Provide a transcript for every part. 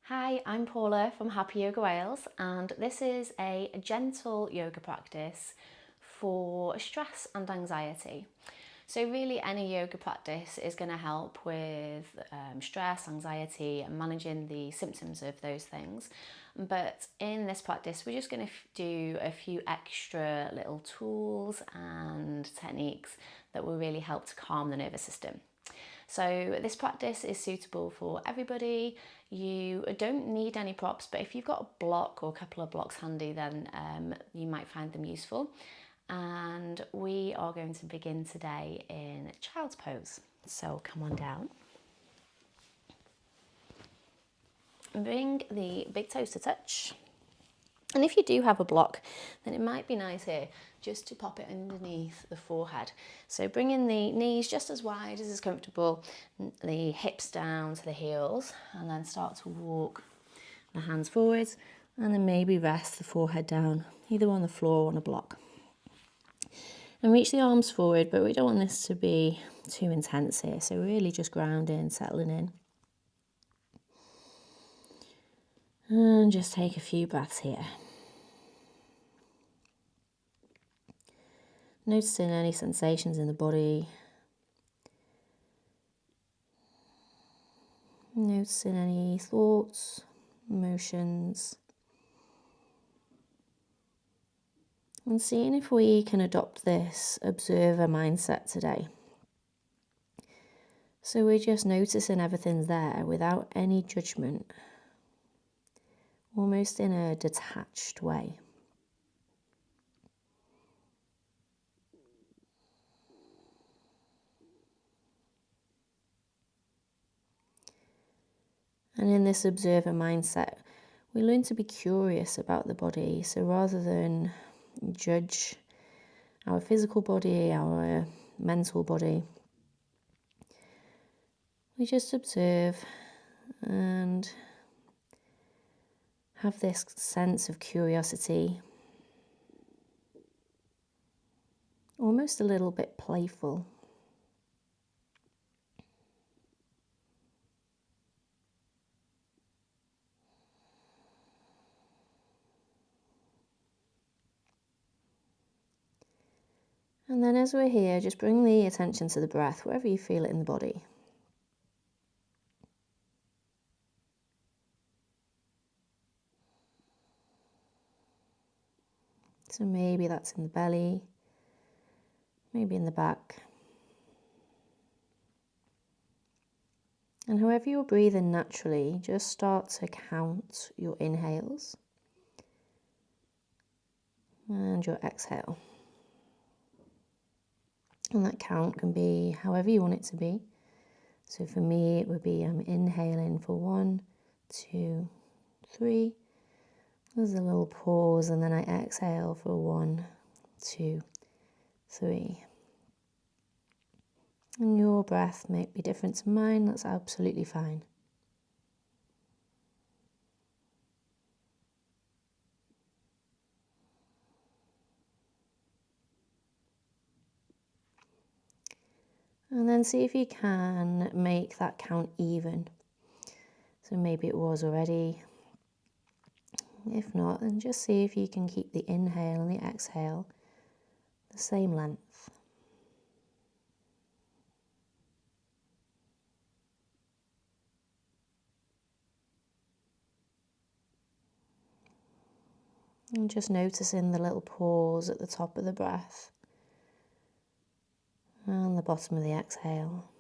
Hi, I'm Paula from Happy Yoga Wales, and this is a gentle yoga practice for stress and anxiety. So really any yoga practice is going to help with stress, anxiety and managing the symptoms of those things. But in this practice, we're just going to do a few extra little tools and techniques that will really help to calm the nervous system. So this practice is suitable for everybody. You don't need any props, but if you've got a block or a couple of blocks handy, then you might find them useful. And we are going to begin today in child's pose. So come on down. Bring the big toes to touch. And if you do have a block, then it might be nice here just to pop it underneath the forehead. So bringing the knees just as wide as is comfortable, the hips down to the heels, and then start to walk the hands forwards, and then maybe rest the forehead down, either on the floor or on a block. And reach the arms forward, but we don't want this to be too intense here. So really just grounding, settling in. And just take a few breaths here. Noticing any sensations in the body. Noticing any thoughts, emotions. And seeing if we can adopt this observer mindset today. So we're just noticing everything's there without any judgment. Almost in a detached way. And in this observer mindset, we learn to be curious about the body. So rather than judge our physical body, our mental body, we just observe and have this sense of curiosity, almost a little bit playful. And then as we're here, just bring the attention to the breath, wherever you feel it in the body. So maybe that's in the belly, maybe in the back. And however you're breathing naturally, just start to count your inhales and your exhale. And that count can be however you want it to be. So for me, it would be I'm inhaling for 1, 2, 3. There's a little pause, and then I exhale for 1, 2, 3. And your breath may be different to mine, that's absolutely fine. And then see if you can make that count even. So maybe it was already. If not, then just see if you can keep the inhale and the exhale the same length. And just noticing the little pause at the top of the breath and the bottom of the exhale.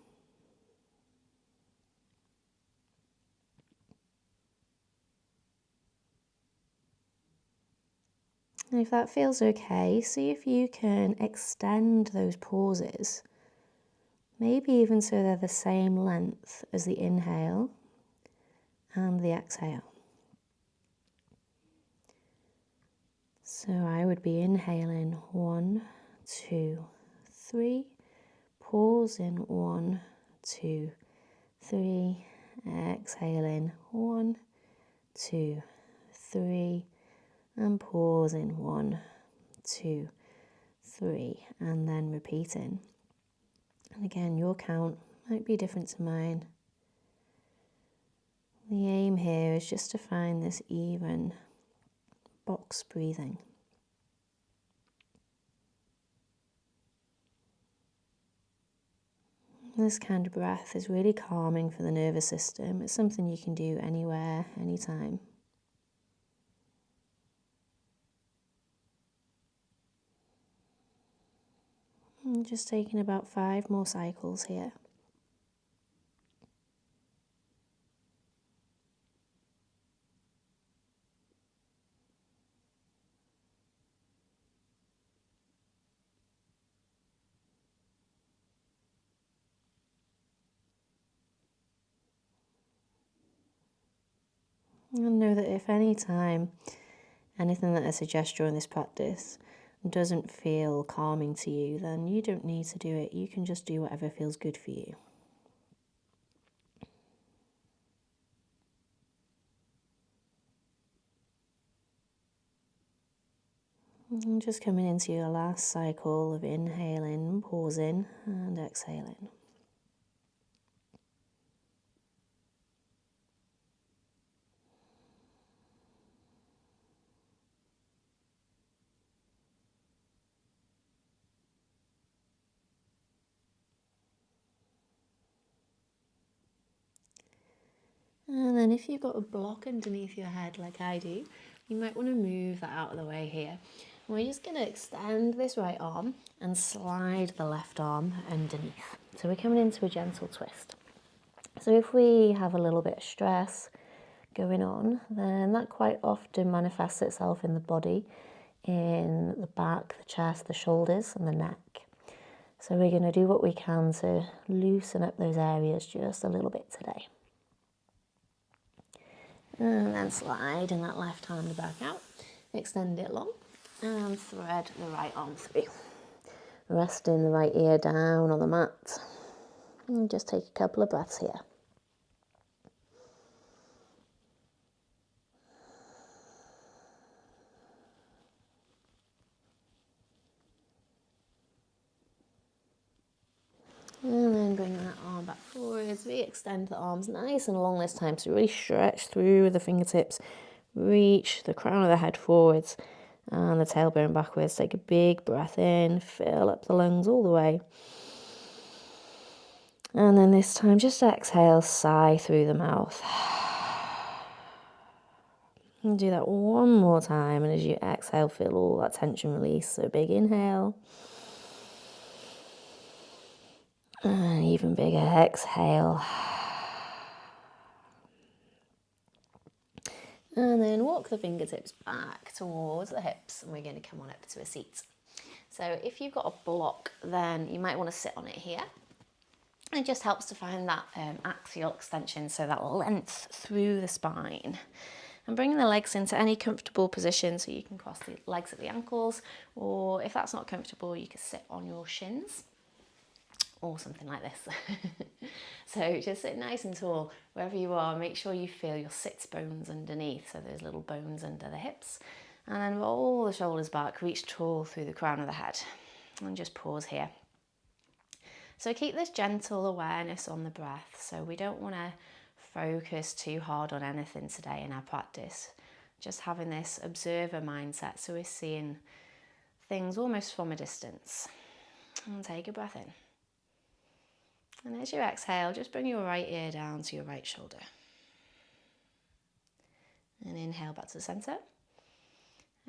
And if that feels okay, see if you can extend those pauses, maybe even so they're the same length as the inhale and the exhale. So I would be inhaling 1, 2, 3, pause in 1, 2, 3, exhaling 1, 2, 3, and pause in 1, 2, 3, and then repeating. And again, your count might be different to mine. The aim here nose just to find this even box breathing. This kind of breath is really calming for the nervous system. It's something you can do anywhere, anytime. And just taking about 5 more cycles here. And know that if any time anything that I suggest during this practice doesn't feel calming to you, then you don't need to do it. You can just do whatever feels good for you. And just coming into your last cycle of inhaling, pausing and exhaling. And then if you've got a block underneath your head like I do, you might want to move that out of the way here. And we're just going to extend this right arm and slide the left arm underneath. So we're coming into a gentle twist. So if we have a little bit of stress going on, then that quite often manifests itself in the body, in the back, the chest, the shoulders and the neck. So we're going to do what we can to loosen up those areas just a little bit today. And then sliding that left hand back out, extend it long and thread the right arm through. Resting the right ear down on the mat and just take a couple of breaths here. And then bring that arm back forwards. We extend the arms nice and long this time, so really stretch through the fingertips. Reach the crown of the head forwards and the tailbone backwards. Take a big breath in, fill up the lungs all the way. And then this time, just exhale, sigh through the mouth. And do that one more time, and as you exhale, feel all that tension release. So big inhale. And even bigger exhale. And then walk the fingertips back towards the hips, and we're going to come on up to a seat. So if you've got a block, then you might want to sit on it here. It just helps to find that axial extension, so that length through the spine. And bring the legs into any comfortable position, so you can cross the legs at the ankles, or if that's not comfortable, you can sit on your shins or something like this. So just sit nice and tall wherever you are. Make sure you feel your sits bones underneath, so those little bones under the hips. And then roll the shoulders back, reach tall through the crown of the head. And just pause here. So keep this gentle awareness on the breath. So we don't want to focus too hard on anything today in our practice. Just having this observer mindset, so we're seeing things almost from a distance. And take a breath in. And as you exhale, just bring your right ear down to your right shoulder. And inhale back to the center.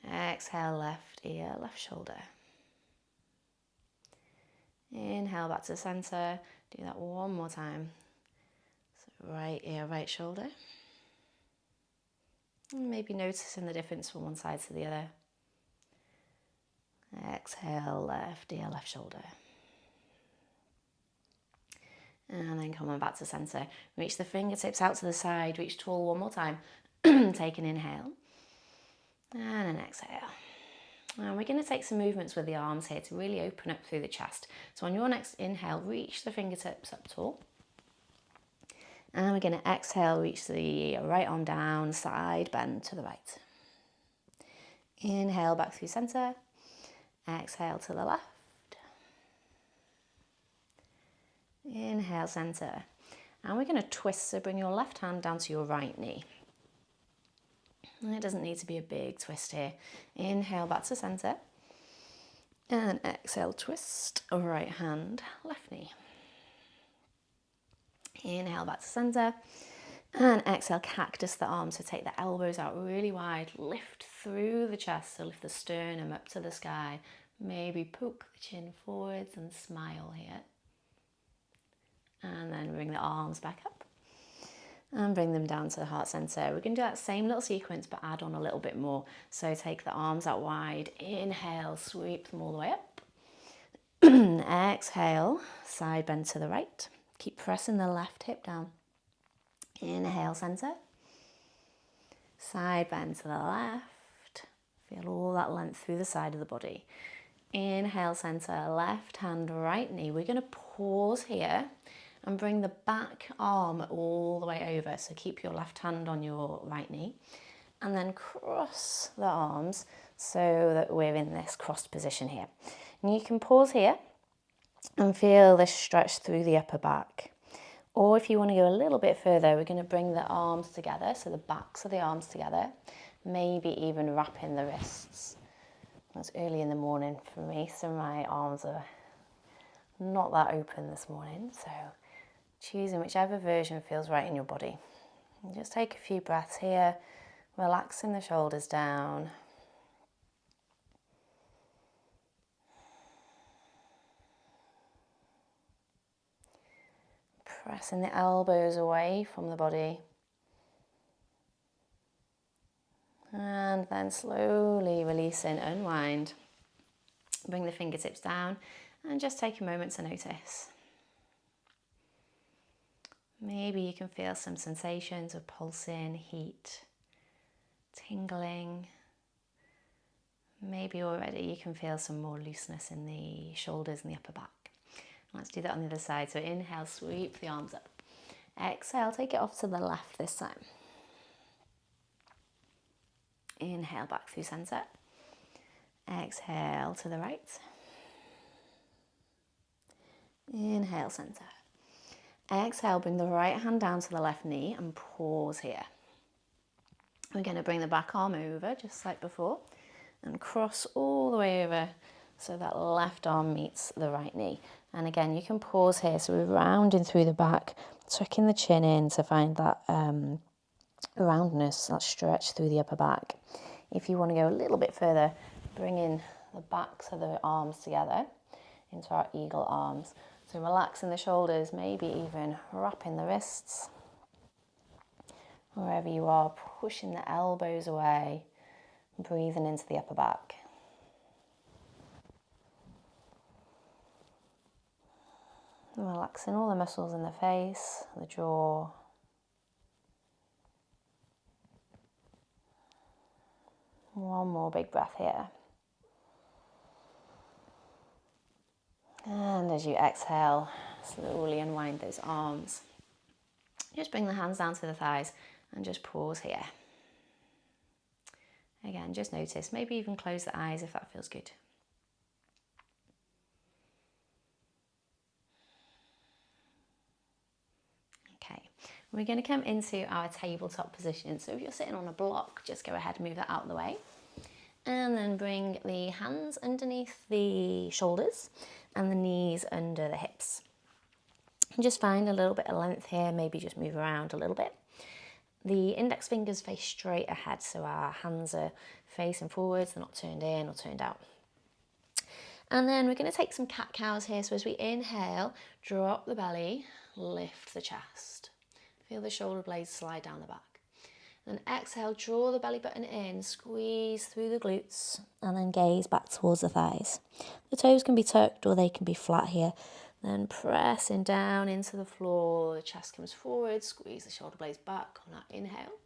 Exhale, left ear, left shoulder. Inhale back to the center. Do that one more time. So right ear, right shoulder. And maybe noticing the difference from one side to the other. Exhale, left ear, left shoulder. And then come on back to center. Reach the fingertips out to the side. Reach tall one more time. Take an inhale. And an exhale. And we're going to take some movements with the arms here to really open up through the chest. So on your next inhale, reach the fingertips up tall. And we're going to exhale, reach the right arm down, side bend to the right. Inhale back through center. Exhale to the left. Inhale, center. And we're going to twist, so bring your left hand down to your right knee. And it doesn't need to be a big twist here. Inhale back to centre. And exhale, twist, right hand, left knee. Inhale back to centre. And exhale, cactus the arms. So take the elbows out really wide. Lift through the chest. So lift the sternum up to the sky. Maybe poke the chin forwards and smile here. And then bring the arms back up. And bring them down to the heart centre. We're going to do that same little sequence, but add on a little bit more. So take the arms out wide. Inhale, sweep them all the way up. Exhale, side bend to the right. Keep pressing the left hip down. Inhale, centre. Side bend to the left. Feel all that length through the side of the body. Inhale, centre, left hand, right knee. We're going to pause here and bring the back arm all the way over. So keep your left hand on your right knee. And then cross the arms so that we're in this crossed position here. And you can pause here and feel this stretch through the upper back. Or if you want to go a little bit further, we're going to bring the arms together, so the backs of the arms together, maybe even wrapping the wrists. It's early in the morning for me, so my arms are not that open this morning, so choosing whichever version feels right in your body. And just take a few breaths here, relaxing the shoulders down. Pressing the elbows away from the body. And then slowly releasing, unwind. Bring the fingertips down and just take a moment to notice. Maybe you can feel some sensations of pulsing, heat, tingling. Maybe already you can feel some more looseness in the shoulders and the upper back. Let's do that on the other side. So inhale, sweep the arms up. Exhale, take it off to the left this time. Inhale back through centre. Exhale to the right. Inhale, centre. Exhale, bring the right hand down to the left knee and pause here. We're going to bring the back arm over, just like before, and cross all the way over so that left arm meets the right knee. And again, you can pause here. So we're rounding through the back, tucking the chin in to find that roundness, that stretch through the upper back. If you want to go a little bit further, bring in the backs of the arms together into our eagle arms. So relaxing the shoulders, maybe even wrapping the wrists. Wherever you are, pushing the elbows away, breathing into the upper back. And relaxing all the muscles in the face, the jaw. One more big breath here. And as you exhale, slowly unwind those arms. Just bring the hands down to the thighs and just pause here. Again, just notice, maybe even close the eyes if that feels good. Okay, we're going to come into our tabletop position. So if you're sitting on a block, just go ahead and move that out of the way. And then bring the hands underneath the shoulders and the knees under the hips. And just find a little bit of length here, maybe just move around a little bit. The index fingers face straight ahead, so our hands are facing forwards, they're not turned in or turned out. And then we're going to take some cat-cows here. So as we inhale, drop the belly, lift the chest. Feel the shoulder blades slide down the back. Then exhale, draw the belly button in, squeeze through the glutes, and then gaze back towards the thighs. The toes can be tucked or they can be flat here. Then pressing down into the floor, the chest comes forward, squeeze the shoulder blades back on that inhale.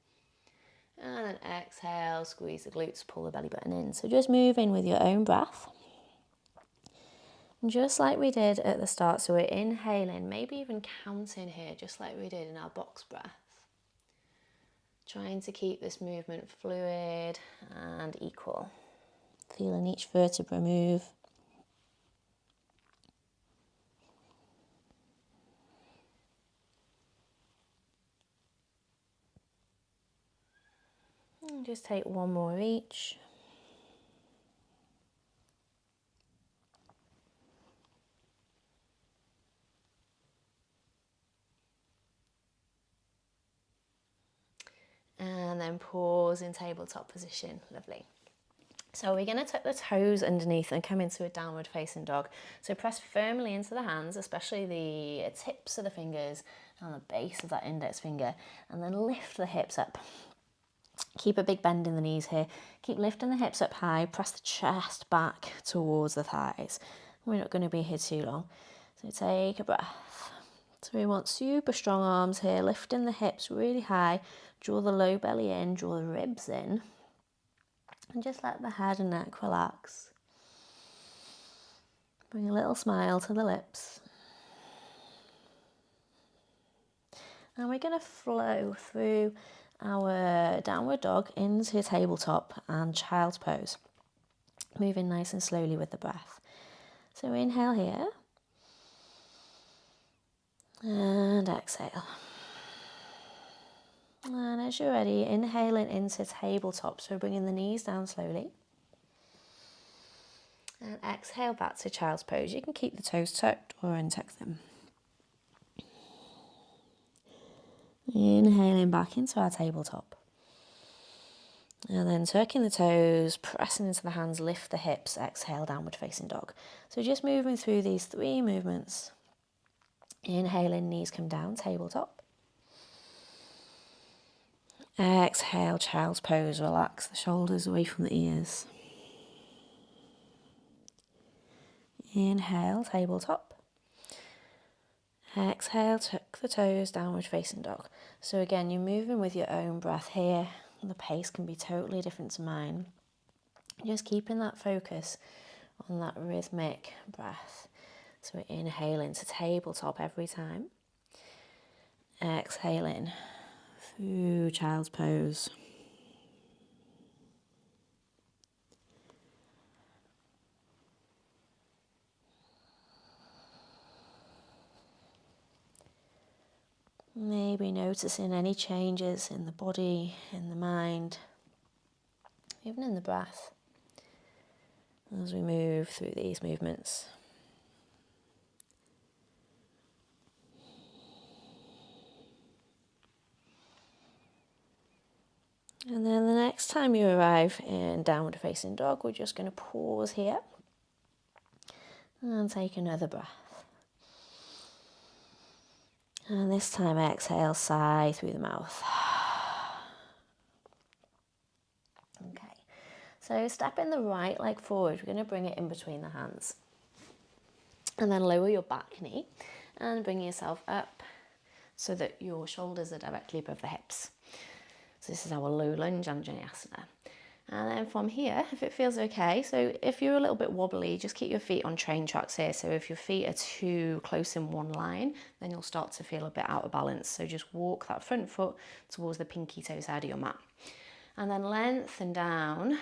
And then exhale, squeeze the glutes, pull the belly button in. So just move in with your own breath. Just like we did at the start, so we're inhaling, maybe even counting here, just like we did in our box breath. Trying to keep this movement fluid and equal. Feeling each vertebra move. And just take one more each. And then pause in tabletop position. Lovely. So we're going to tuck the toes underneath and come into a downward facing dog. So press firmly into the hands, especially the tips of the fingers and the base of that index finger, and then lift the hips up. Keep a big bend in the knees here. Keep lifting the hips up high. Press the chest back towards the thighs. We're not going to be here too long. So take a breath. So we want super strong arms here, lifting the hips really high. Draw the low belly in, draw the ribs in. And just let the head and neck relax. Bring a little smile to the lips. And we're going to flow through our downward dog into tabletop and child's pose. Moving nice and slowly with the breath. So inhale here. And exhale. And as you're ready, inhaling into tabletop. So bringing the knees down slowly. And exhale back to child's pose. You can keep the toes tucked or untuck them. Inhaling back into our tabletop. And then tucking the toes, pressing into the hands, lift the hips, exhale, downward facing dog. So just moving through these 3 movements. Inhaling, knees come down, tabletop. Exhale, child's pose, relax the shoulders away from the ears. Inhale, tabletop. Exhale, tuck the toes, downward facing dog. So again, you're moving with your own breath here. The pace can be totally different to mine. Just keeping that focus on that rhythmic breath. So we're inhaling to tabletop every time. Exhaling through child's pose. Maybe noticing any changes in the body, in the mind, even in the breath as we move through these movements. And then the next time you arrive in downward facing dog, we're just going to pause here and take another breath. And this time exhale, sigh through the mouth. Okay, so stepping the right leg forward, we're going to bring it in between the hands. And then lower your back knee and bring yourself up so that your shoulders are directly above the hips. So this is our low lunge Anjaneyasana. And then from here, if it feels okay, so if you're a little bit wobbly, just keep your feet on train tracks here. So if your feet are too close in one line, then you'll start to feel a bit out of balance. So just walk that front foot towards the pinky toe side of your mat. And then lengthen down,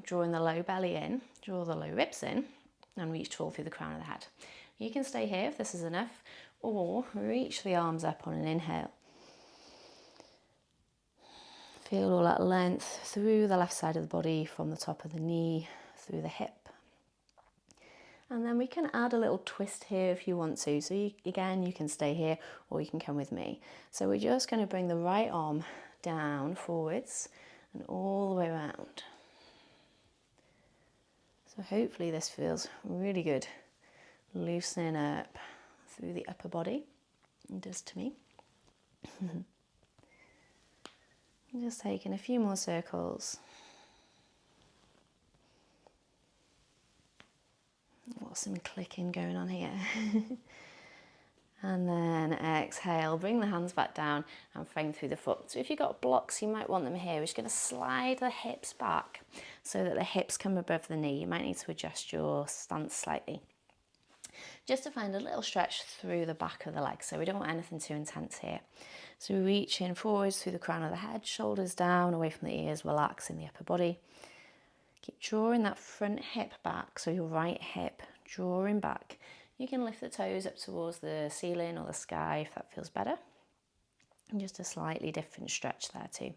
drawing the low belly in, draw the low ribs in, and reach tall through the crown of the head. You can stay here if this is enough, or reach the arms up on an inhale. Feel all that length through the left side of the body, from the top of the knee, through the hip. And then we can add a little twist here if you want to. So again, you can stay here or you can come with me. So we're just going to bring the right arm down, forwards, and all the way around. So hopefully this feels really good. Loosening up through the upper body. It does to me. Just taking a few more circles. What's some clicking going on here? And then exhale, bring the hands back down and frame through the foot. So if you've got blocks, you might want them here. We're just going to slide the hips back so that the hips come above the knee. You might need to adjust your stance slightly, just to find a little stretch through the back of the leg. So we don't want anything too intense here. So reaching forwards through the crown of the head, shoulders down, away from the ears, relax in the upper body. Keep drawing that front hip back, so your right hip drawing back. You can lift the toes up towards the ceiling or the sky if that feels better. And just a slightly different stretch there too.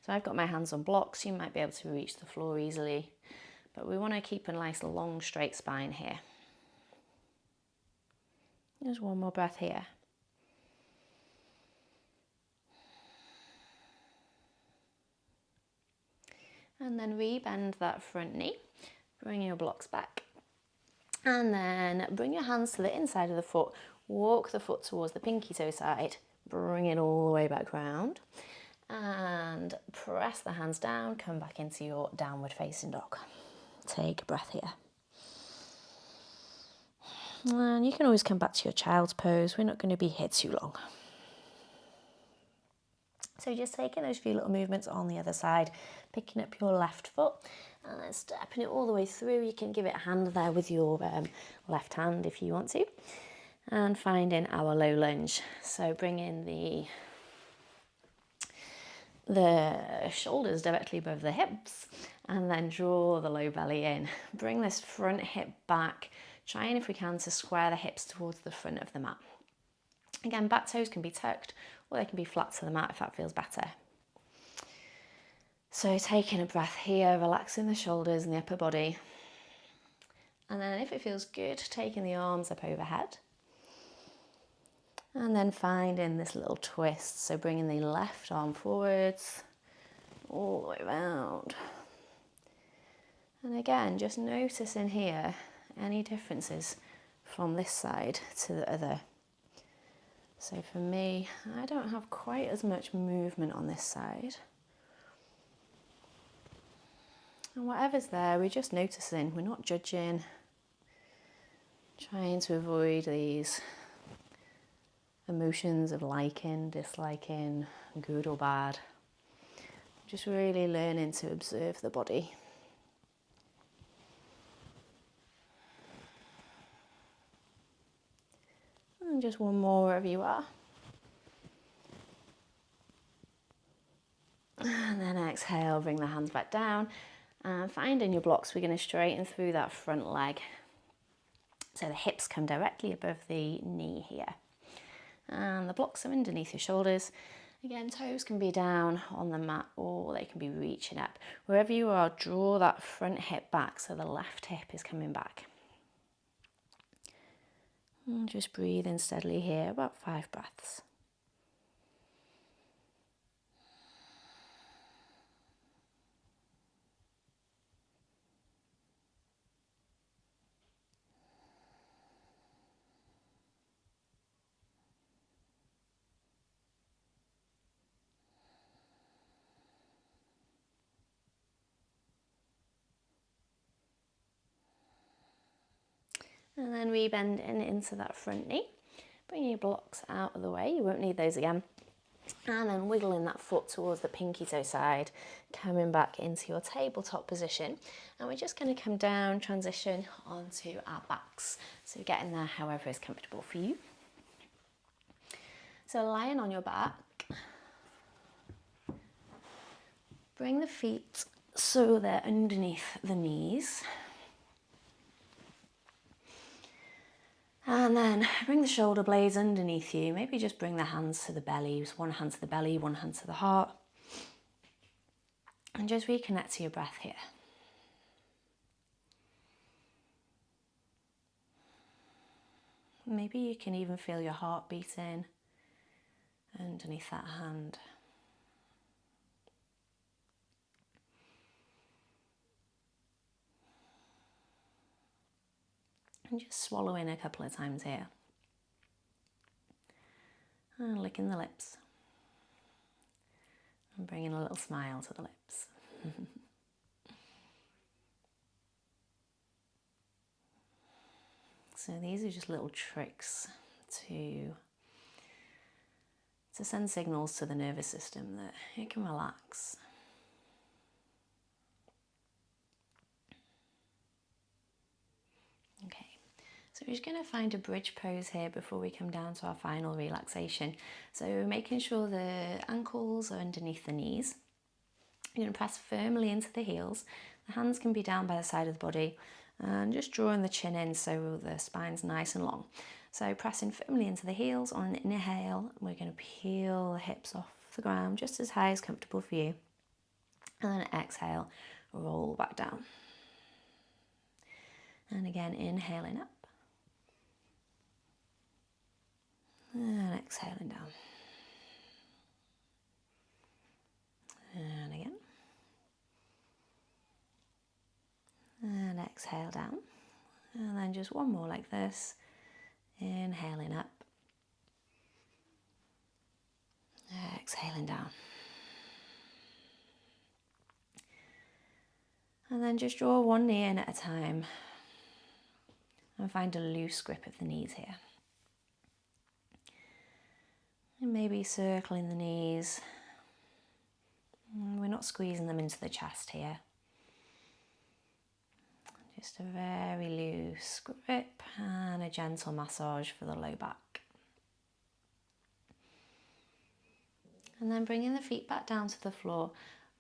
So I've got my hands on blocks, you might be able to reach the floor easily, but we want to keep a nice long straight spine here. Just one more breath here. And then re-bend that front knee, bring your blocks back. And then bring your hands to the inside of the foot, walk the foot towards the pinky toe side, bring it all the way back round. And press the hands down, come back into your downward facing dog. Take a breath here. And you can always come back to your child's pose. We're not going to be here too long. So just taking those few little movements on the other side, picking up your left foot and then stepping it all the way through. You can give it a hand there with your left hand if you want to. And finding our low lunge. So bringing the shoulders directly above the hips and then draw the low belly in. Bring this front hip back, trying if we can to square the hips towards the front of the mat. Again, back toes can be tucked or they can be flat to the mat if that feels better. So taking a breath here, relaxing the shoulders and the upper body. And then if it feels good, taking the arms up overhead. And then finding this little twist. So bringing the left arm forwards, all the way around. And again, just noticing here any differences from this side to the other. So for me, I don't have quite as much movement on this side. And whatever's there, we're just noticing, we're not judging. Trying to avoid these emotions of liking, disliking, good or bad. Just really learning to observe the body. And just one more wherever you are. And then exhale, bring the hands back down. And finding your blocks, we're going to straighten through that front leg. So the hips come directly above the knee here. And the blocks are underneath your shoulders. Again, toes can be down on the mat or they can be reaching up. Wherever you are, draw that front hip back so the left hip is coming back. And just breathe in steadily here, about 5 breaths. And then re-bend in into that front knee. Bring your blocks out of the way, you won't need those again. And then wiggling that foot towards the pinky toe side, coming back into your tabletop position. And we're just going to come down, transition onto our backs. So getting there however is comfortable for you. So lying on your back, bring the feet so they're underneath the knees. And then bring the shoulder blades underneath you. Maybe just bring the hands to the belly. Just one hand to the belly, one hand to the heart. And just reconnect to your breath here. Maybe you can even feel your heart beating underneath that hand. And just swallow in a couple of times here. And licking the lips. And bringing a little smile to the lips. So these are just little tricks to send signals to the nervous system that it can relax. Okay. So we're just going to find a bridge pose here before we come down to our final relaxation. So making sure the ankles are underneath the knees. You're going to press firmly into the heels. The hands can be down by the side of the body. And just drawing the chin in so the spine's nice and long. So pressing firmly into the heels. On an inhale, we're going to peel the hips off the ground just as high as comfortable for you. And then exhale, roll back down. And again, inhaling up. And exhaling down. And again. And exhale down. And then just one more like this. Inhaling up. Exhaling down. And then just draw one knee in at a time. And find a loose grip of the knees here. And maybe circling the knees. We're not squeezing them into the chest here. Just a very loose grip and a gentle massage for the low back. And then bringing the feet back down to the floor,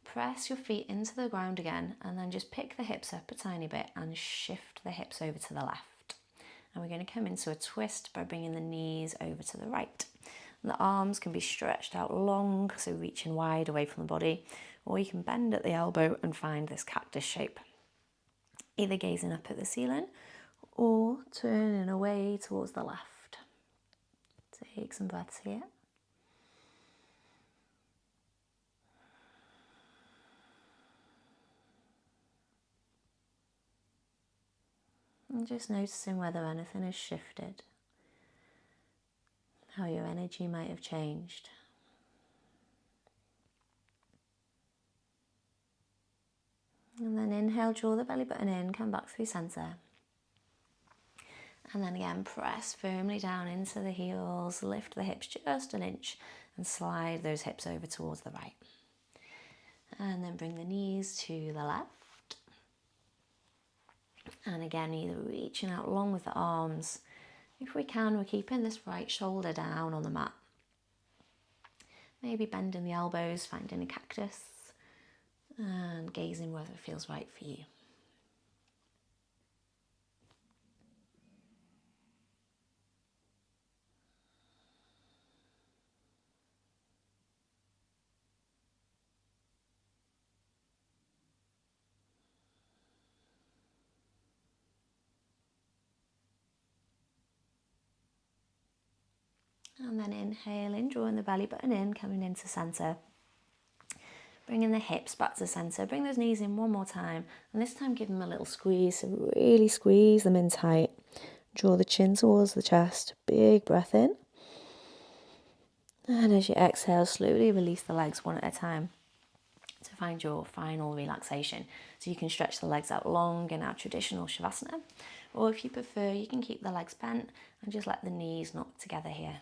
press your feet into the ground again and then just pick the hips up a tiny bit and shift the hips over to the left. And we're going to come into a twist by bringing the knees over to the right. And the arms can be stretched out long, so reaching wide away from the body, or you can bend at the elbow and find this cactus shape. Either gazing up at the ceiling or turning away towards the left. Take some breaths here. And just noticing whether anything has shifted, how your energy might have changed. And then inhale, draw the belly button in, come back through centre. And then again, press firmly down into the heels, lift the hips just an inch and slide those hips over towards the right. And then bring the knees to the left. And again, either reaching out long with the arms. If we can, we're keeping this right shoulder down on the mat. Maybe bending the elbows, finding a cactus. And gazing whether it feels right for you. And then inhaling, drawing the belly button in, coming into centre. Bringing the hips back to centre. Bring those knees in one more time. And this time give them a little squeeze. So really squeeze them in tight. Draw the chin towards the chest. Big breath in. And as you exhale, slowly release the legs one at a time to find your final relaxation. So you can stretch the legs out long in our traditional Shavasana. Or if you prefer, you can keep the legs bent and just let the knees knock together here.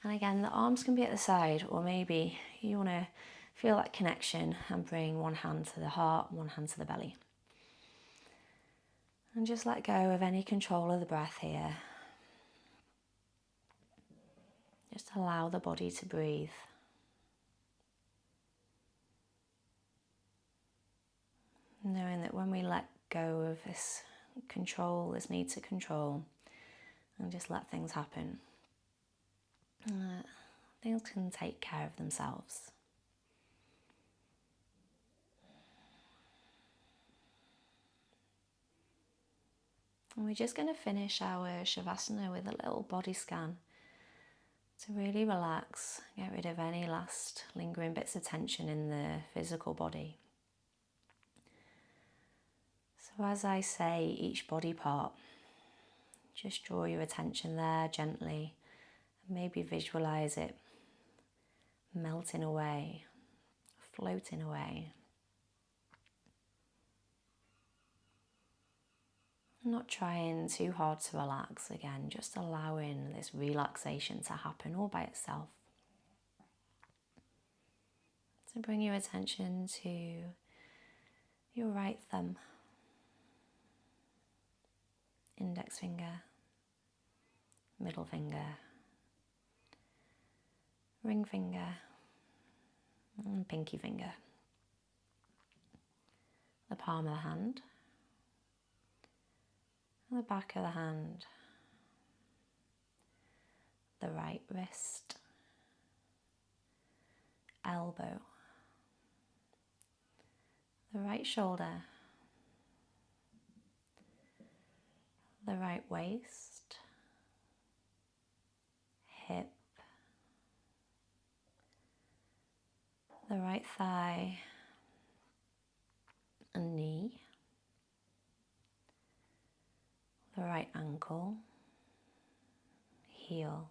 And again, the arms can be at the side, or maybe you want to feel that connection and bring one hand to the heart, one hand to the belly. And just let go of any control of the breath here. Just allow the body to breathe. Knowing that when we let go of this control, this need to control, and just let things happen, things can take care of themselves. And we're just going to finish our Shavasana with a little body scan to really relax, get rid of any last lingering bits of tension in the physical body. So as I say each body part, just draw your attention there gently and maybe visualize it melting away, floating away. Not trying too hard to relax again, just allowing this relaxation to happen all by itself. So bring your attention to your right thumb, index finger, middle finger, ring finger, and pinky finger. The palm of the hand, and the back of the hand, the right wrist, elbow, the right shoulder, the right waist, hip, the right thigh and knee, the right ankle, heel,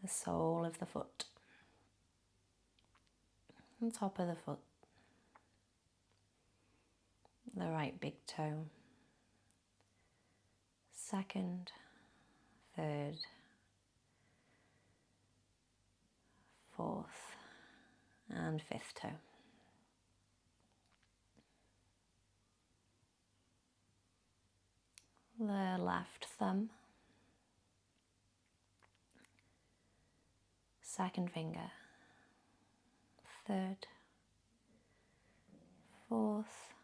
the sole of the foot, and top of the foot, the right big toe, second, third, fourth, and fifth toe. The left thumb, second finger, third, fourth,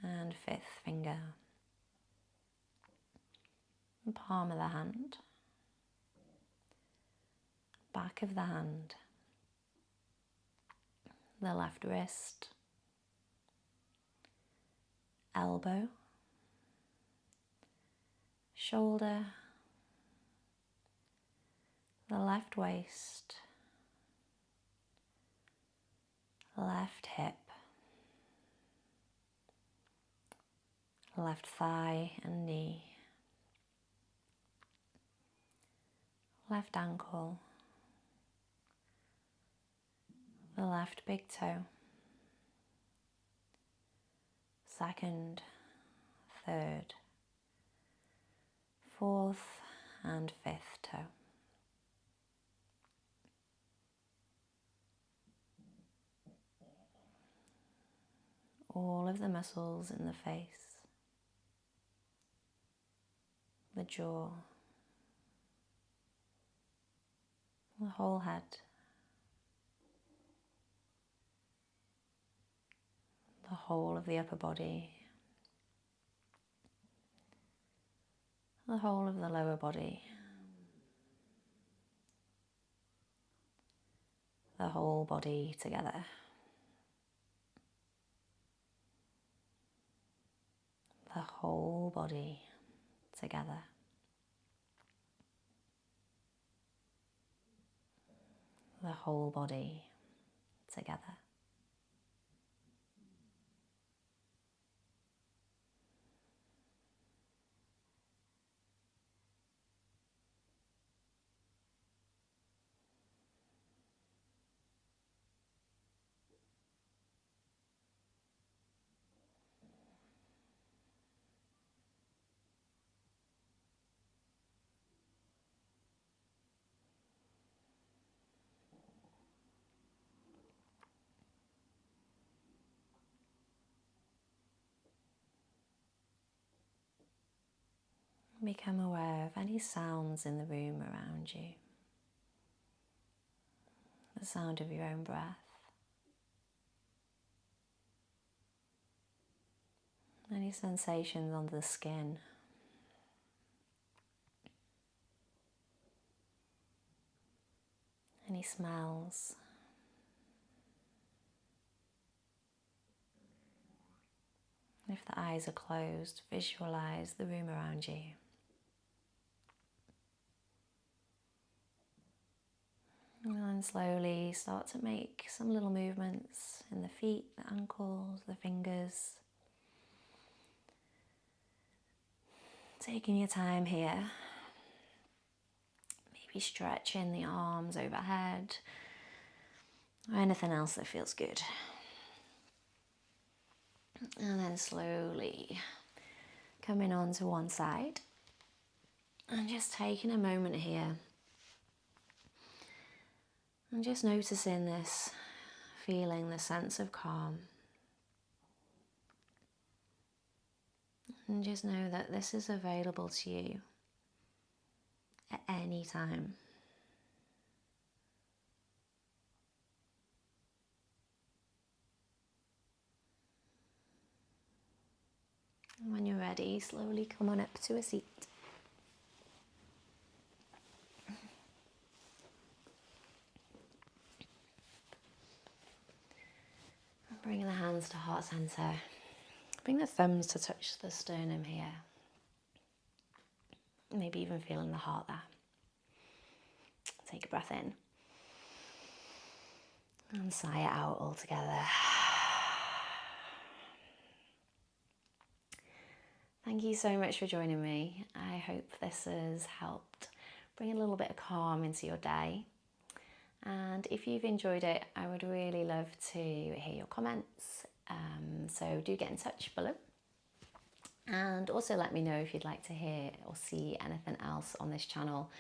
and fifth finger. The palm of the hand, back of the hand, the left wrist, elbow, shoulder, the left waist, left hip, left thigh and knee, left ankle, the left big toe, second, third, fourth, and fifth toe. All of the muscles in the face, the jaw, the whole head, the whole of the upper body, the whole of the lower body, the whole body together. The whole body together. The whole body together. Become aware of any sounds in the room around you. The sound of your own breath. Any sensations under the skin. Any smells. If the eyes are closed, visualize the room around you. And then slowly start to make some little movements in the feet, the ankles, the fingers. Taking your time here. Maybe stretching the arms overhead or anything else that feels good. And then slowly coming on to one side and just taking a moment here and just noticing this feeling, the sense of calm. And just know that this is available to you at any time. And when you're ready, slowly come on up to a seat. Bring the hands to heart center. Bring the thumbs to touch the sternum here. Maybe even feeling the heart there. Take a breath in. And sigh it out altogether. Thank you so much for joining me. I hope this has helped bring a little bit of calm into your day. And if you've enjoyed it, I would really love to hear your comments. So do get in touch below. And also let me know if you'd like to hear or see anything else on this channel.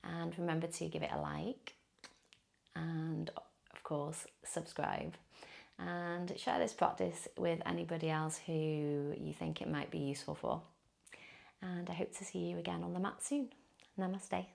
And remember to give it a like. And of course, subscribe. And share this practice with anybody else who you think it might be useful for. And I hope to see you again on the mat soon. Namaste.